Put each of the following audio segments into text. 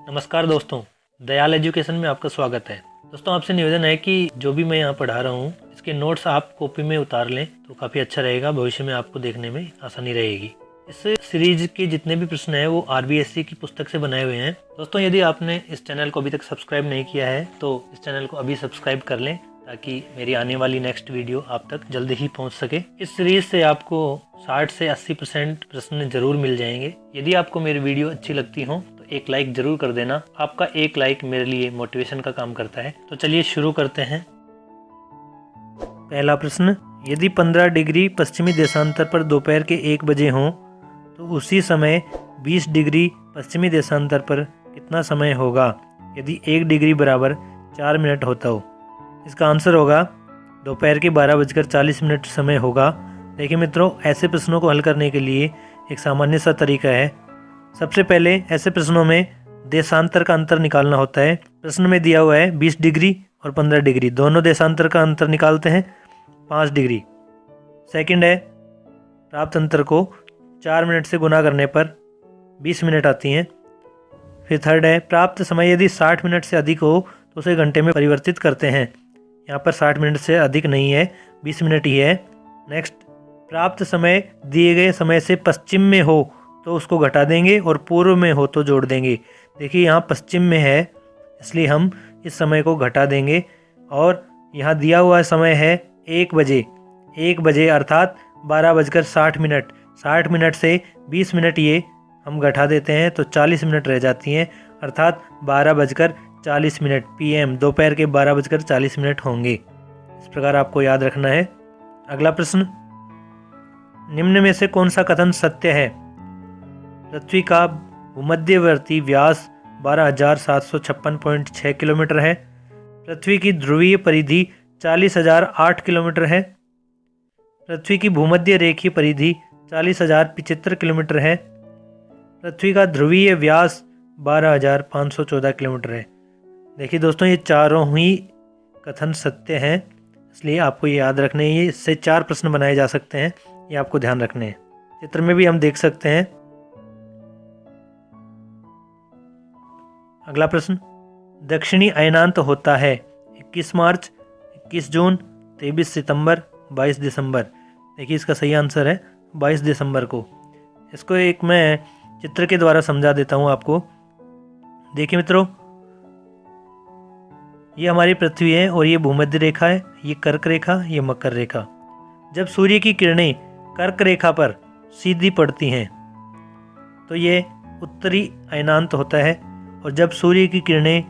नमस्कार दोस्तों, दयाल एजुकेशन में आपका स्वागत है। दोस्तों, आपसे निवेदन है कि जो भी मैं यहाँ पढ़ा रहा हूँ इसके नोट्स आप कॉपी में उतार लें तो काफ़ी अच्छा रहेगा। भविष्य में आपको देखने में आसानी रहेगी। इस सीरीज के जितने भी प्रश्न हैं वो आरबीएससी की पुस्तक से बनाए हुए हैं। दोस्तों, यदि आपने इस चैनल को अभी तक सब्सक्राइब नहीं किया है तो इस चैनल को अभी सब्सक्राइब कर लें ताकि मेरी आने वाली नेक्स्ट वीडियो आप तक जल्द ही पहुंच सके। इस सीरीज से आपको 60 से 80% प्रश्न जरूर मिल जाएंगे। यदि आपको मेरी वीडियो अच्छी लगती हो तो एक लाइक जरूर कर देना। आपका एक लाइक मेरे लिए मोटिवेशन का काम करता है। तो चलिए शुरू करते हैं। पहला प्रश्न, यदि 15 डिग्री पश्चिमी देशांतर पर दोपहर के 1 बजे हों तो उसी समय 20 डिग्री पश्चिमी देशांतर पर कितना समय होगा यदि 1 डिग्री बराबर 4 मिनट होता हो। इसका आंसर होगा दोपहर के 12:40 समय होगा। देखिए मित्रों, ऐसे प्रश्नों को हल करने के लिए एक सामान्य सा तरीका है। सबसे पहले ऐसे प्रश्नों में देशांतर का अंतर निकालना होता है। प्रश्न में दिया हुआ है 20 डिग्री और 15 डिग्री, दोनों देशांतर का अंतर निकालते हैं 5 डिग्री। सेकंड है, प्राप्त अंतर को 4 मिनट से गुना करने पर 20 मिनट आती हैं। फिर थर्ड है, प्राप्त समय यदि 60 मिनट से अधिक हो तो उसे घंटे में परिवर्तित करते हैं। यहाँ पर 60 मिनट से अधिक नहीं है, 20 मिनट ही है। नेक्स्ट, प्राप्त समय दिए गए समय से पश्चिम में हो तो उसको घटा देंगे और पूर्व में हो तो जोड़ देंगे। देखिए यहाँ पश्चिम में है इसलिए हम इस समय को घटा देंगे और यहाँ दिया हुआ समय है 1 बजे। 1 बजे अर्थात 12:60। 60 मिनट से 20 मिनट ये हम घटा देते हैं तो 40 मिनट रह जाती हैं, अर्थात 12:40 PM, दोपहर के 12:40 होंगे। इस प्रकार आपको याद रखना है। अगला प्रश्न, निम्न में से कौन सा कथन सत्य है? पृथ्वी का भूमध्यवर्ती व्यास 12,756.6 किलोमीटर है। पृथ्वी की ध्रुवीय परिधि 40,008 किलोमीटर है। पृथ्वी की भूमध्य रेखीय परिधि 40,075 किलोमीटर है। पृथ्वी का ध्रुवीय व्यास 12,514 किलोमीटर है। देखिए दोस्तों, ये चारों ही कथन सत्य हैं, इसलिए आपको ये याद रखने हैं। इससे 4 प्रश्न बनाए जा सकते हैं, ये आपको ध्यान रखने हैं। चित्र में भी हम देख सकते हैं। अगला प्रश्न, दक्षिणी अयनांत होता है 21 मार्च, 21 जून, 23 सितंबर, 22 दिसंबर। देखिए इसका सही आंसर है 22 दिसंबर को। इसको एक मैं चित्र के द्वारा समझा देता हूँ आपको। देखिए मित्रों, ये हमारी पृथ्वी है और ये भूमध्य रेखा है, ये कर्क रेखा, ये मकर रेखा। जब सूर्य की किरणें कर्क रेखा पर सीधी पड़ती हैं तो ये उत्तरी अयनांत होता है और जब सूर्य की किरणें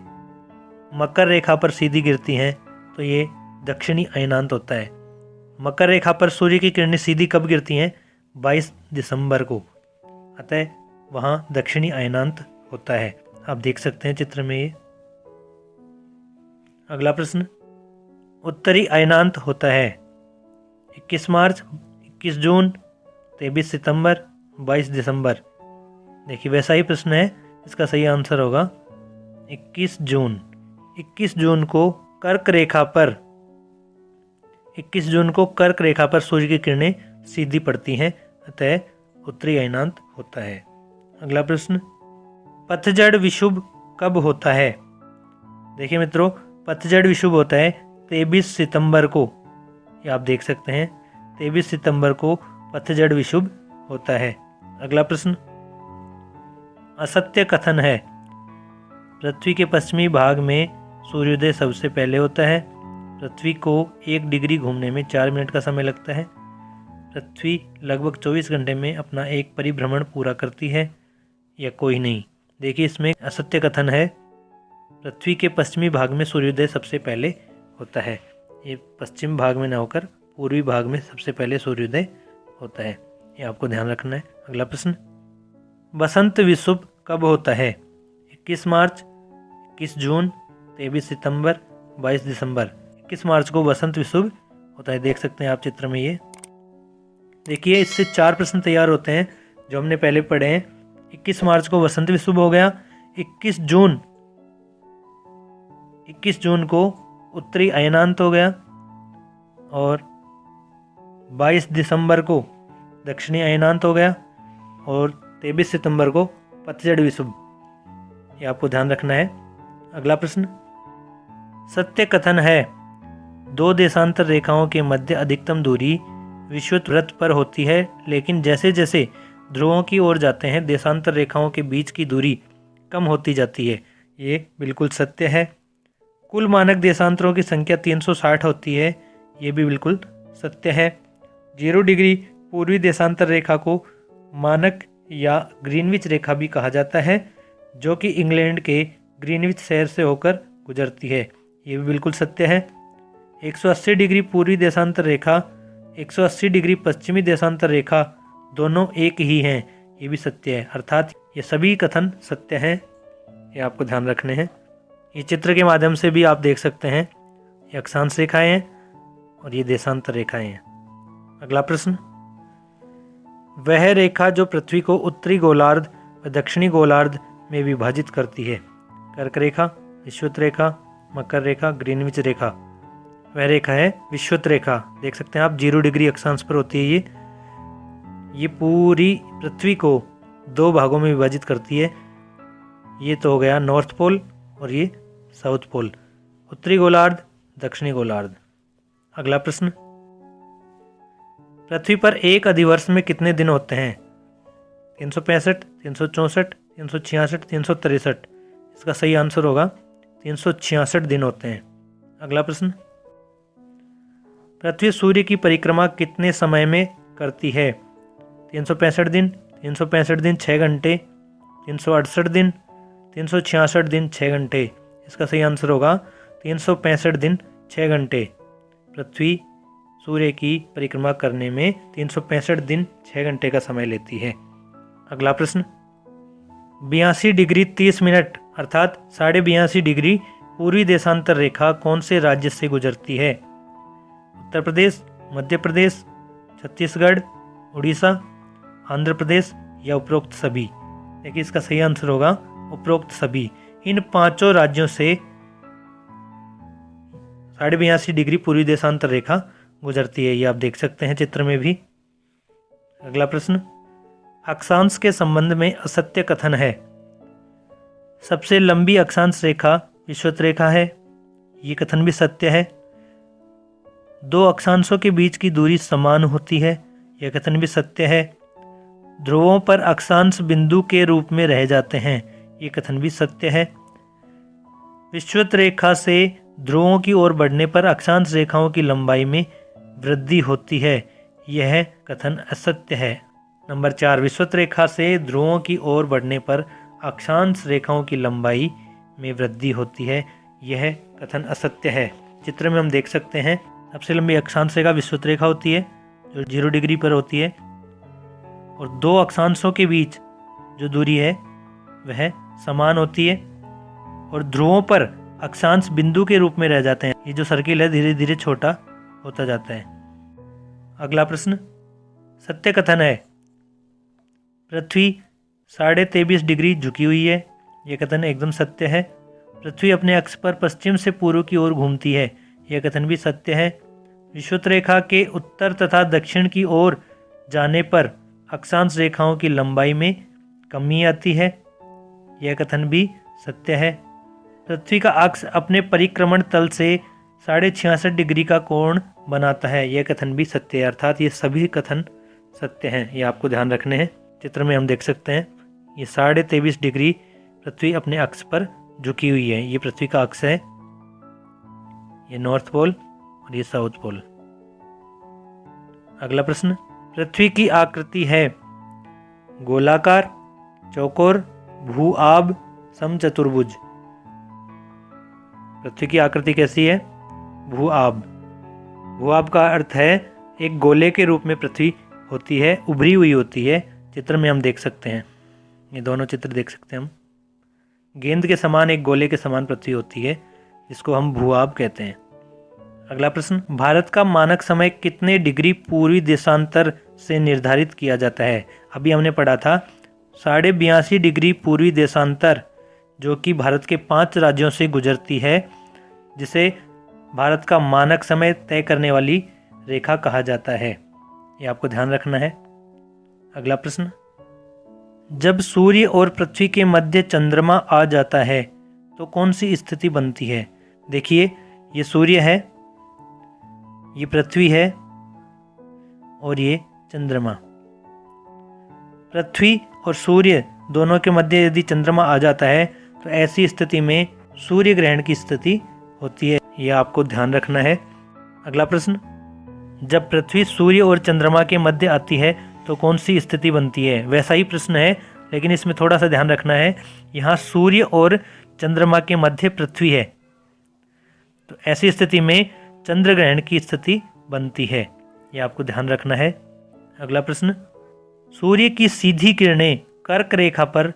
मकर रेखा पर सीधी गिरती हैं तो ये दक्षिणी अयनांत होता है। मकर रेखा पर सूर्य की किरणें सीधी कब गिरती हैं? 22 दिसंबर को, अतः वहाँ दक्षिणी अयनांत होता है। आप देख सकते हैं चित्र में ये। अगला प्रश्न, उत्तरी अयनांत होता है 21 मार्च, 21 जून, 23 सितंबर, 22 दिसंबर। देखिए वैसा ही प्रश्न है, इसका सही आंसर होगा 21 जून। 21 जून को कर्क रेखा पर 21 जून को कर्क रेखा पर सूर्य की किरणें सीधी पड़ती हैं, अतः उत्तरी अयनांत होता है। अगला प्रश्न, पतझड़ विषुव कब होता है? देखिए मित्रों, पतझड़ विषुव होता है 23 सितंबर को। ये आप देख सकते हैं 23 सितंबर को पतझड़ विषुव होता है। अगला प्रश्न, असत्य कथन है पृथ्वी के पश्चिमी भाग में सूर्योदय सबसे पहले होता है। पृथ्वी को 1 डिग्री घूमने में 4 मिनट का समय लगता है। पृथ्वी लगभग 24 घंटे में अपना एक परिभ्रमण पूरा करती है, या कोई नहीं। देखिए इसमें असत्य कथन है पृथ्वी के पश्चिमी भाग में सूर्योदय सबसे पहले होता है। ये पश्चिम भाग में न होकर पूर्वी भाग में सबसे पहले सूर्योदय होता है, ये आपको ध्यान रखना है। अगला प्रश्न, बसंत विषुव कब होता है? 21 मार्च, 21 जून, 23 सितंबर, 22 दिसंबर। 21 मार्च को बसंत विषुव होता है। देख सकते हैं आप चित्र में ये। देखिए इससे 4 प्रश्न तैयार होते हैं जो हमने पहले पढ़े हैं। 21 मार्च को बसंत विषुव हो गया। 21 जून को उत्तरी अयनांत हो गया और 22 दिसंबर को दक्षिणी अयनांत हो गया और 23 सितंबर को पतझड़ विषुव। ये आपको ध्यान रखना है। अगला प्रश्न, सत्य कथन है दो देशांतर रेखाओं के मध्य अधिकतम दूरी विषुवत वृत्त पर होती है, लेकिन जैसे जैसे ध्रुवों की ओर जाते हैं देशांतर रेखाओं के बीच की दूरी कम होती जाती है। ये बिल्कुल सत्य है। कुल मानक देशांतरों की संख्या 360 होती है। ये भी बिल्कुल सत्य है। 0 डिग्री पूर्वी देशांतर रेखा को मानक या ग्रीनविच रेखा भी कहा जाता है, जो कि इंग्लैंड के ग्रीनविच शहर से होकर गुजरती है। ये भी बिल्कुल सत्य है। 180 डिग्री पूर्वी देशांतर रेखा, 180 डिग्री पश्चिमी देशांतर रेखा दोनों एक ही हैं। ये भी सत्य है। अर्थात ये सभी कथन सत्य हैं। ये आपको ध्यान रखने हैं। ये चित्र के माध्यम से भी आप देख सकते हैं। ये अक्षांश रेखाएं हैं और ये देशांतर रेखाएं हैं। अगला प्रश्न, वह रेखा जो पृथ्वी को उत्तरी गोलार्ध व दक्षिणी गोलार्ध में विभाजित करती है। कर्क रेखा, विषुवत रेखा, मकर रेखा, ग्रीनविच रेखा। वह रेखा है विषुवत रेखा। देख सकते हैं आप 0 डिग्री अक्षांश पर होती है। ये पूरी पृथ्वी को 2 भागों में विभाजित करती है। ये तो हो गया नॉर्थ पोल और ये साउथ पोल, उत्तरी गोलार्ध, दक्षिणी गोलार्ध। अगला प्रश्न, पृथ्वी पर एक अधिवर्ष में कितने दिन होते हैं। 365, 364, 366, 363। इसका सही आंसर होगा 366 दिन होते हैं। अगला प्रश्न, पृथ्वी सूर्य की परिक्रमा कितने समय में करती है। 365 दिन, 365 दिन 6 घंटे, 368 दिन, 366 दिन 6 घंटे। इसका सही आंसर होगा 365 दिन 6 घंटे। पृथ्वी सूर्य की परिक्रमा करने में 365 दिन 6 घंटे का समय लेती है। अगला प्रश्न, 82 डिग्री 30 मिनट अर्थात 82.5 डिग्री पूर्वी देशांतर रेखा कौन से राज्य से गुजरती है। उत्तर प्रदेश, मध्य प्रदेश, छत्तीसगढ़, उड़ीसा, आंध्र प्रदेश या उपरोक्त सभी। देखिए इसका सही आंसर होगा उपरोक्त सभी। इन 5 राज्यों से 82.5 डिग्री पूर्वी देशांतर रेखा गुजरती है। ये आप देख सकते हैं चित्र में भी। अगला प्रश्न, अक्षांश के संबंध में असत्य कथन है। सबसे लंबी अक्षांश रेखा विषुवत रेखा है। ये कथन भी सत्य है। 2 अक्षांशों के बीच की दूरी समान होती है। यह कथन भी सत्य है। ध्रुवों पर अक्षांश बिंदु के रूप में रह जाते हैं। ये कथन भी सत्य है। विषुवत रेखा से ध्रुवों की ओर बढ़ने पर अक्षांश रेखाओं की लंबाई में वृद्धि होती है। यह कथन असत्य है। नंबर 4, विषुवत रेखा से ध्रुवों की ओर बढ़ने पर अक्षांश रेखाओं की लंबाई में वृद्धि होती है। यह कथन असत्य है। चित्र में हम देख सकते हैं सबसे लंबी अक्षांश रेखा विषुवत रेखा होती है जो 0 डिग्री पर होती है, और 2 अक्षांशों के बीच जो दूरी है वह समान होती है, और ध्रुवों पर अक्षांश बिंदु के रूप में रह जाते हैं। ये जो सर्किल है धीरे धीरे छोटा होता जाता है। अगला प्रश्न, सत्य कथन है पृथ्वी 23.5 डिग्री झुकी हुई है। यह कथन एकदम सत्य है। पृथ्वी अपने अक्ष पर पश्चिम से पूर्व की ओर घूमती है। यह कथन भी सत्य है। विषुवत रेखा के उत्तर तथा दक्षिण की ओर जाने पर अक्षांश रेखाओं की लंबाई में कमी आती है। यह कथन भी सत्य है। पृथ्वी का अक्ष अपने परिक्रमण तल से 66.5 डिग्री का कोण बनाता है। यह कथन भी सत्य है। अर्थात ये सभी कथन सत्य हैं। ये आपको ध्यान रखने हैं। चित्र में हम देख सकते हैं ये 23.5 डिग्री पृथ्वी अपने अक्ष पर झुकी हुई है। ये पृथ्वी का अक्ष है। ये नॉर्थ पोल और ये साउथ पोल। अगला प्रश्न, पृथ्वी की आकृति है गोलाकार, चौकोर, भू-आब, समचतुर्भुज। पृथ्वी की आकृति कैसी है? भू-आब। भू-आब का अर्थ है एक गोले के रूप में पृथ्वी होती है, उभरी हुई होती है। चित्र में हम देख सकते हैं, ये दोनों चित्र देख सकते हैं हम। गेंद के समान एक गोले के समान पृथ्वी होती है जिसको हम भू-आब कहते हैं। अगला प्रश्न, भारत का मानक समय कितने डिग्री पूर्वी देशांतर से निर्धारित किया जाता है? अभी हमने पढ़ा था 82.5 डिग्री पूर्वी देशांतर, जो कि भारत के 5 राज्यों से गुजरती है, जिसे भारत का मानक समय तय करने वाली रेखा कहा जाता है। ये आपको ध्यान रखना है। अगला प्रश्न, जब सूर्य और पृथ्वी के मध्य चंद्रमा आ जाता है तो कौन सी स्थिति बनती है। देखिए, ये सूर्य है, ये पृथ्वी है और ये चंद्रमा। पृथ्वी और सूर्य दोनों के मध्य यदि चंद्रमा आ जाता है तो ऐसी स्थिति में सूर्य ग्रहण की स्थिति होती है। यह आपको ध्यान रखना है। अगला प्रश्न, जब पृथ्वी सूर्य और चंद्रमा के मध्य आती है तो कौन सी स्थिति बनती है। वैसा ही प्रश्न है, लेकिन इसमें थोड़ा सा ध्यान रखना है। यहाँ सूर्य और चंद्रमा के मध्य पृथ्वी है, तो ऐसी स्थिति में चंद्र ग्रहण की स्थिति बनती है। यह आपको ध्यान रखना है। अगला प्रश्न, सूर्य की सीधी किरणें कर्क रेखा पर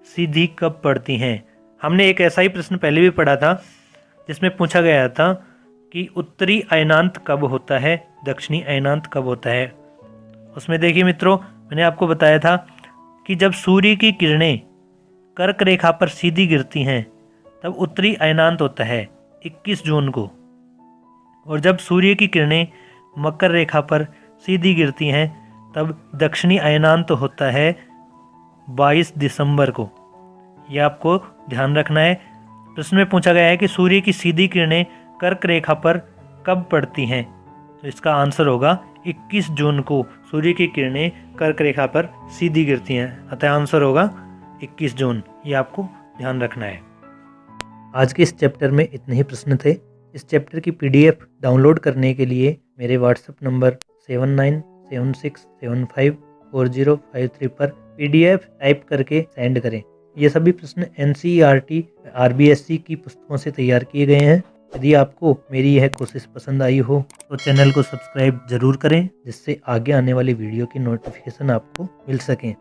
सीधी कब पड़ती हैं। हमने एक ऐसा ही प्रश्न पहले भी पढ़ा था, जिसमें पूछा गया था कि उत्तरी अयनांत कब होता है, दक्षिणी अयनांत कब होता है। उसमें देखिए मित्रों, मैंने आपको बताया था कि जब सूर्य की किरणें कर्क रेखा पर सीधी गिरती हैं तब उत्तरी अयनांत होता है 21 जून को, और जब सूर्य की किरणें मकर रेखा पर सीधी गिरती हैं तब दक्षिणी अयनांत होता है 22 दिसंबर को। यह आपको ध्यान रखना है। प्रश्न में पूछा गया है कि सूर्य की सीधी किरणें कर्क रेखा पर कब पड़ती हैं, तो इसका आंसर होगा 21 जून को सूर्य की किरणें कर्क रेखा पर सीधी गिरती हैं, अतः आंसर होगा 21 जून। ये आपको ध्यान रखना है। आज के इस चैप्टर में इतने ही प्रश्न थे। इस चैप्टर की PDF डाउनलोड करने के लिए मेरे व्हाट्सएप नंबर 7976754053 पर PDF टाइप करके सेंड करें। ये सभी प्रश्न NCERT RBSC की पुस्तकों से तैयार किए गए हैं। यदि आपको मेरी यह कोशिश पसंद आई हो तो चैनल को सब्सक्राइब जरूर करें, जिससे आगे आने वाली वीडियो की नोटिफिकेशन आपको मिल सकें।